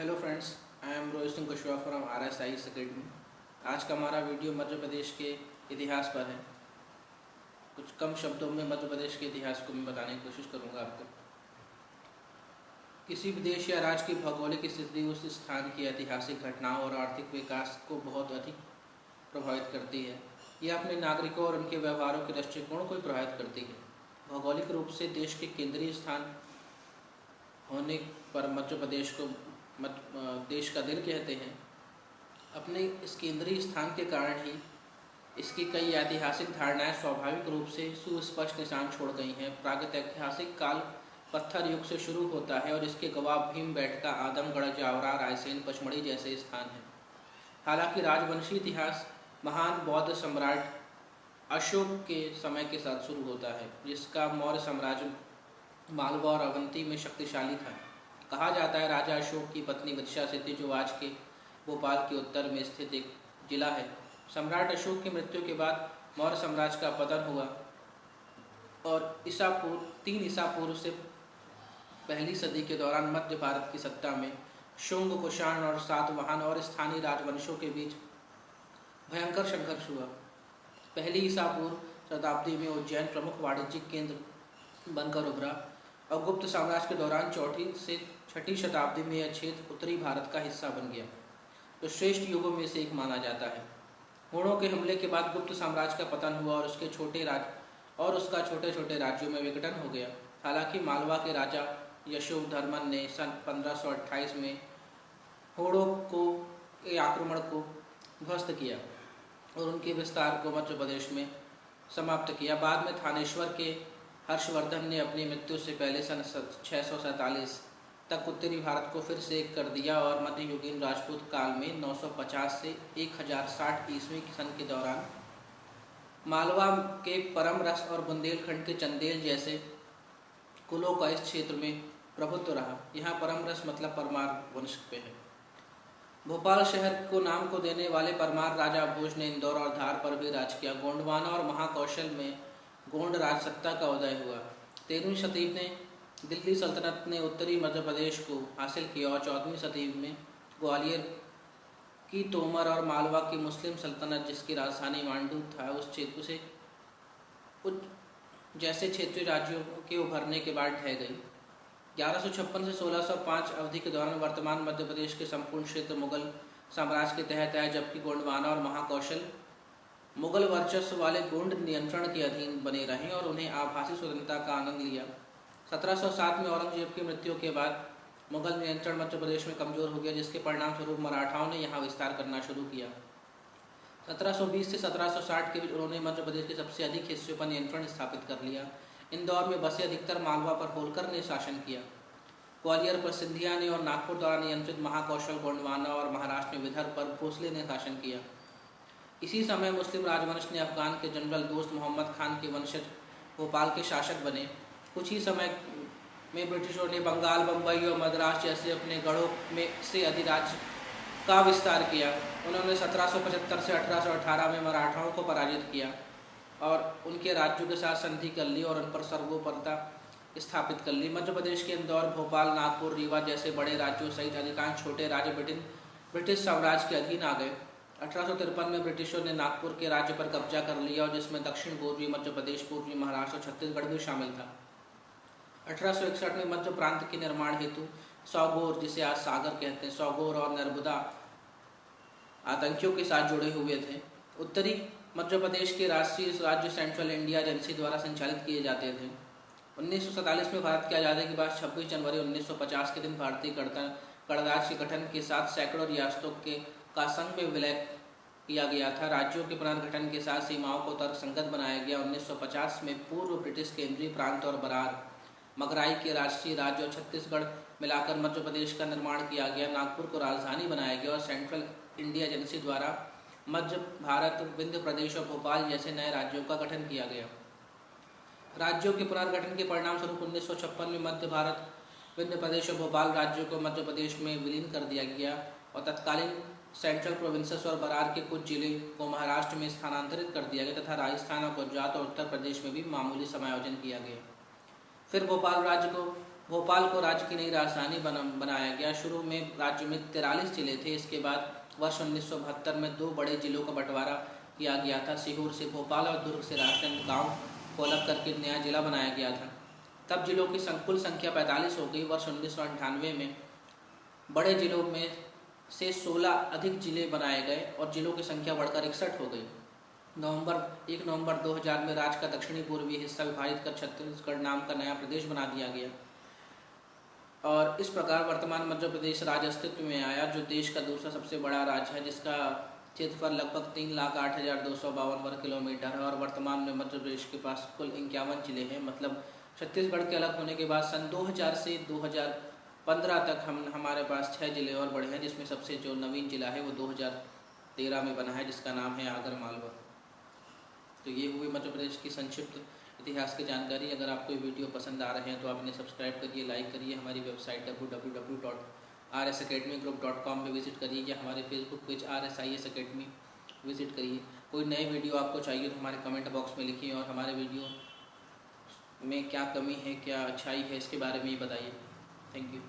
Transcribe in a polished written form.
Hello friends, I am Rohit Singh Kushwaha from RSI academy. आज का हमारा वीडियो मध्य प्रदेश के इतिहास पर है। कुछ कम शब्दों में मध्य प्रदेश के इतिहास को मैं बताने की कोशिश करूंगा आपको। किसी भी देश या राज्य की भौगोलिक स्थिति उस स्थान की ऐतिहासिक घटनाओं और आर्थिक विकास को बहुत अधिक प्रभावित करती है। यह अपने नागरिकों और उनके व्यवहारों के दृष्टिकोण को प्रभावित करती है। भौगोलिक रूप से देश के केंद्रीय स्थान होने पर मध्य प्रदेश को देश का दिल कहते हैं। अपने इस केंद्रीय स्थान के कारण ही इसकी कई ऐतिहासिक धारणाएं स्वाभाविक रूप से सुस्पष्ट निशान छोड़ गई हैं। प्रागैतिहासिक काल पत्थर युग से शुरू होता है और इसके गवाह भीमबेटका, आदमगढ़, जावरा, रायसेन, पचमढ़ी जैसे स्थान हैं। हालांकि राजवंशी इतिहास महान बौद्ध सम्राट अशोक के समय के साथ शुरू होता है, जिसका मौर्य साम्राज्य मालवा और अवंती में शक्तिशाली था। कहा जाता है राजा अशोक की पत्नी विदिशा सिद्धि, जो आज के भोपाल के उत्तर में स्थित एक जिला है। सम्राट अशोक की मृत्यु के बाद मौर्य साम्राज्य का पतन हुआ और 3 ईसा पूर्व से पहली सदी के दौरान मध्य भारत की सत्ता में शुंग, कुषाण और सातवाहन और स्थानीय राजवंशों के बीच भयंकर संघर्ष हुआ। पहली ईसा पूर्व शताब्दी में उज्जैन प्रमुख वाणिज्यिक केंद्र बनकर उभरा और गुप्त साम्राज्य के दौरान 4वीं से 6वीं शताब्दी में यह क्षेत्र उत्तरी भारत का हिस्सा बन गया, जो श्रेष्ठ युगों में से एक माना जाता है। हुणों के हमले के बाद गुप्त साम्राज्य का पतन हुआ और उसका छोटे छोटे राज्यों में विघटन हो गया। हालांकि मालवा के राजा यशोधर्मन ने सन 1528 में हुणों के आक्रमण को ध्वस्त किया और उनके विस्तार को मध्य प्रदेश में समाप्त किया। बाद में थानेश्वर के हर्षवर्धन ने अपनी मृत्यु से पहले सन 647 तक उत्तरी भारत को फिर से एक कर दिया और मध्ययुगीन राजपूत काल में 950 से 1060 ईस्वी सन के दौरान मालवा के परम रस और बुंदेलखंड के चंदेल जैसे कुलों का इस क्षेत्र में प्रभुत्व रहा। यहाँ परम रस मतलब परमार वंश पे है। भोपाल शहर को नाम को देने वाले परमार राजा भोज ने इंदौर और धार पर भी राज किया। गोंडवाना और महाकौशल में गोंड राजसत्ता का उदय हुआ। 13वीं शताब्दी में दिल्ली सल्तनत ने उत्तरी मध्य प्रदेश को हासिल किया और 14वीं शताब्दी में ग्वालियर की तोमर और मालवा की मुस्लिम सल्तनत, जिसकी राजधानी मांडू था, उस क्षेत्र से जैसे क्षेत्रीय राज्यों के उभरने के बाद ढह गई। 1156 से 1605 अवधि के दौरान वर्तमान मध्य प्रदेश के संपूर्ण क्षेत्र मुगल साम्राज्य के तहत आए, जबकि गोंडवाना और महाकौशल मुगल वर्चस्व वाले गोंड नियंत्रण के अधीन बने रहे और उन्हें आभासी स्वतंत्रता का आनंद लिया। 1707 में औरंगजेब की मृत्यु के बाद मुगल नियंत्रण मध्य प्रदेश में कमजोर हो गया, जिसके परिणाम स्वरूप मराठाओं ने यहाँ विस्तार करना शुरू किया। 1720 से 1760 के बीच उन्होंने मध्य प्रदेश के सबसे अधिक हिस्सों पर नियंत्रण स्थापित कर लिया। इंदौर में बसे अधिकतर मालवा पर होलकर ने शासन किया। ग्वालियर पर सिंधिया ने और नागपुर द्वारा नियंत्रित महाकौशल, गोंडवाना और महाराष्ट्र में विदर्भ पर भोसले ने शासन किया। इसी समय मुस्लिम राजवंश ने अफगान के जनरल दोस्त मोहम्मद खान के वंशज भोपाल के शासक बने। कुछ ही समय में ब्रिटिशों ने बंगाल, बम्बई और मद्रास जैसे अपने गढ़ों में से अधिराज्य का विस्तार किया। उन्होंने 1775 से 1818 में मराठाओं को पराजित किया और उनके राज्यों के साथ संधि कर ली और उन पर सर्वोपरता स्थापित कर ली। मध्य प्रदेश के इंदौर, भोपाल, नागपुर, रीवा जैसे बड़े राज्यों सहित अधिकांश छोटे राज्य ब्रिटिश साम्राज्य के अधीन आ गए। 1853 में ब्रिटिशों ने नागपुर के राज्य पर कब्जा कर लिया और जिसमें दक्षिण पूर्वी मध्य प्रदेश, पूर्वी महाराष्ट्र और छत्तीसगढ़ भी शामिल था। 1861 में मध्य प्रांत के निर्माण हेतु सौगोर, जिसे आज सागर कहते हैं, सौगोर और नर्मदा आतंकियों के साथ जुड़े हुए थे। उत्तरी मध्य प्रदेश के राष्ट्रीय राज्य सेंट्रल इंडिया एजेंसी द्वारा संचालित किए जाते थे। 1947 में भारत की आज़ादी के बाद 26 जनवरी 1950 के दिन भारतीय गणराज्य के गठन के साथ सैकड़ों रियासतों का संघ में विलय किया गया था। राज्यों के पुनर्गठन के साथ सीमाओं को तर्कसंगत बनाया गया। 1950 में पूर्व ब्रिटिश केंद्रीय प्रांत और बरार, मगराई के राष्ट्रीय राज्य और छत्तीसगढ़ मिलाकर मध्य प्रदेश का निर्माण किया गया। नागपुर को राजधानी बनाया गया और सेंट्रल इंडिया एजेंसी द्वारा मध्य भारत, विंध्य प्रदेश और भोपाल जैसे नए राज्यों का गठन किया गया। राज्यों के पुनर्गठन के परिणाम स्वरूप 1956 में मध्य भारत, विंध्य प्रदेश और भोपाल राज्यों को मध्य प्रदेश में विलीन कर दिया गया और तत्कालीन सेंट्रल प्रोविंसेस और बरार के कुछ जिले को महाराष्ट्र में स्थानांतरित कर दिया गया तथा राजस्थान और गुजरात और उत्तर प्रदेश में भी मामूली समायोजन किया गया। फिर भोपाल राज्य को भोपाल को राज्य की नई राजधानी बनाया गया। शुरू में राज्य में 43 जिले थे। इसके बाद वर्ष 1972 में 2 बड़े जिलों का बंटवारा किया गया था। सीहोर से भोपाल और दुर्ग से राजनांदगांव को अलग करके नया जिला बनाया गया था। तब जिलों की कुल संख्या 45 हो गई। वर्ष 1998 में बड़े जिलों में से 16 अधिक जिले बनाए गए और जिलों की संख्या बढ़कर 61 हो गई। 1 नवंबर 2000 में राज्य का दक्षिणी पूर्वी हिस्सा विभाजित कर छत्तीसगढ़ नाम का नया प्रदेश बना दिया गया और इस प्रकार वर्तमान मध्य प्रदेश राज्य अस्तित्व में आया, जो देश का दूसरा सबसे बड़ा राज्य है, जिसका क्षेत्रफल लगभग 3,08,252 वर्ग किलोमीटर है। और वर्तमान में मध्य प्रदेश के पास कुल 51 जिले हैं। मतलब छत्तीसगढ़ के अलग होने के बाद सन 2000 से 2015 तक हमारे पास 6 जिले और बढ़े हैं, जिसमें सबसे जो नवीन जिला है वो 2013 में बना है, जिसका नाम है आगर मालवा। तो ये हुई मध्य प्रदेश की संक्षिप्त इतिहास की जानकारी। अगर आपको ये वीडियो पसंद आ रहे हैं तो आप इन्हें सब्सक्राइब करिए, लाइक करिए, हमारी वेबसाइट www.rsacademygroup.com में विजिट करिए या हमारे Facebook page RSIS Academy visit करिए। कोई नए वीडियो आपको चाहिए तो हमारे कमेंट बॉक्स में लिखिए और हमारे वीडियो में क्या कमी है, क्या अच्छाई है, इसके बारे में ही बताइए। Thank you.